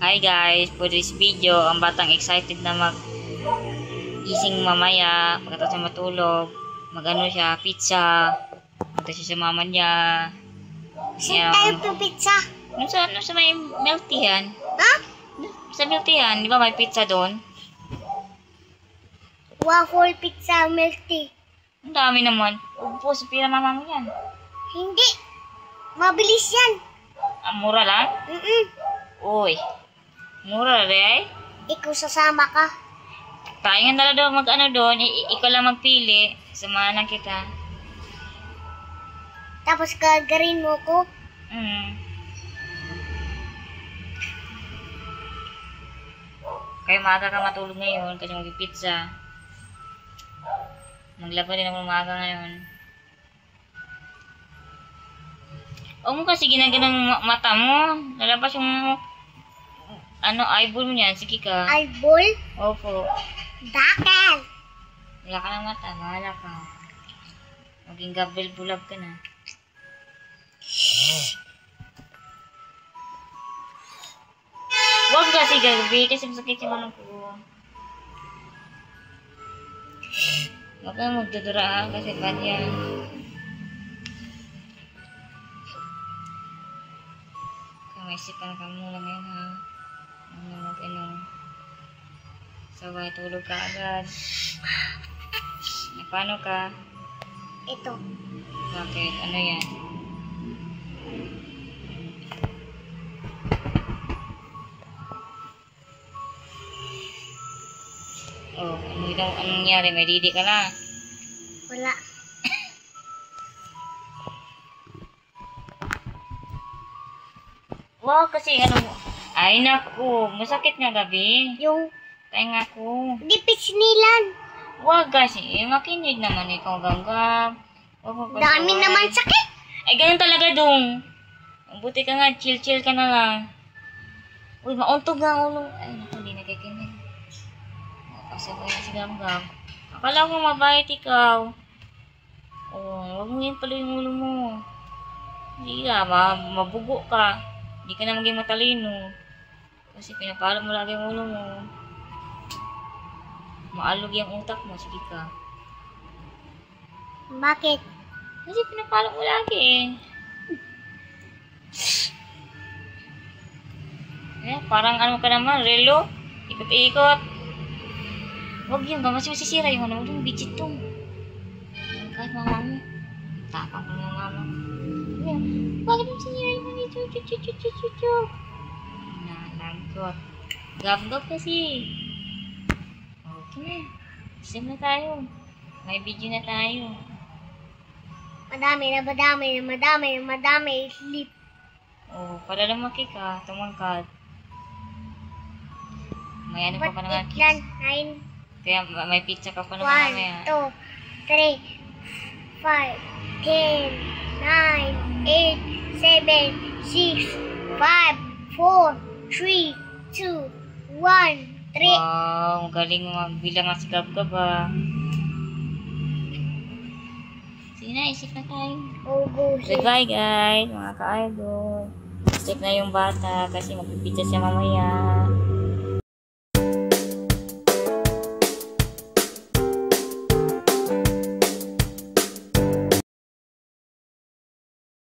Hi guys, for this video, ang batang excited na mag-gising mamaya, pagkatapos na matulog, mag-ano siya, pizza, punta siya sa mama niya. Saan tayo po pizza? Ano sa may meltihan? Ha? Sa meltihan, di ba may pizza doon? Waffle pizza milk tea. Ang dami naman. Upo, sa pira mama mo yan. Hindi. Mabilis yan. Ang mura lang? Uy, mura rin. Ikaw sasama ka. Tayo nga dala doon mag-ano doon, ikaw lang magpili. Samahan lang kita. Tapos gagarin mo ko. Kaya maaga ka matulog ngayon kasi mag-pizza. Maglaba din ako maaga ngayon. O mo kasi ginaganong mata mo. Lalabas yung eyeball mo yan. Sige ka. Eyeball? Opo. Bakit? Wala ka ng mata. Mahala ka. Maging gabel bulag ka na. Huwag kasi gabi kasi masakit yung ano ko. Huwag kang magduduraan kasi bad yan. Kamaysipan ka muna ngayon ha. Ano mag-inom. Sabay tulog ka agad. Paano ka? Ito. Bakit? Ano yan? Oh, anong nangyari? May didi ka na? Wala. Wow, kasi ano mo? Ay, naku. Masakit nga gabi. Yung Tayo nga ko. dipis nilan. Wag kasi. Makinig naman ikaw, Ganggam. Dami naman sakit. Ay, ganun talaga dong. Buti ka nga. Chill-chill ka na lang. Uy, mauntog nga ang ulo. Ay, naku. Hindi nakikinig. Pasabay na si Ganggam. Akala ko mabait ikaw. Oh, wag mo yan pala yung ulo mo. Hindi ka. Mabugo ka. Hindi ka na maging matalino. Kasi pinapalo mo lagi ang ulo mo. Maalog yung utak mo. Sige ka. Bakit? Kasi pinapalo mo lagi eh. Parang ano ka naman, relo. Ikot-ikot. Huwag yun ba? Kasi masisira yung ano. Huwag yung bitchit tong. Kahit mama mo. Tapang ka ng mama mo. Bakit mo sinira yung mga chuchu? Nalagot. Gab-gab kasi. Okay na. Sim na tayo. May video na tayo. Madami. Sleep. Oh, para lumaki ka. Tumangkad. May ano pa pa naman. Yan. 9. Kaya may pizza ka pa naman mamaya. 1, 2, 3, 5, 10, 9, 8, 7, 6, 5, 4, 3, 2, 1, 3. Wow, galing magbilang nga si Gab-Gab ah. Sige na, isip na tayo. Bye-bye guys, mga ka-idol. Isip na yung bata kasi magpipizza siya mamaya.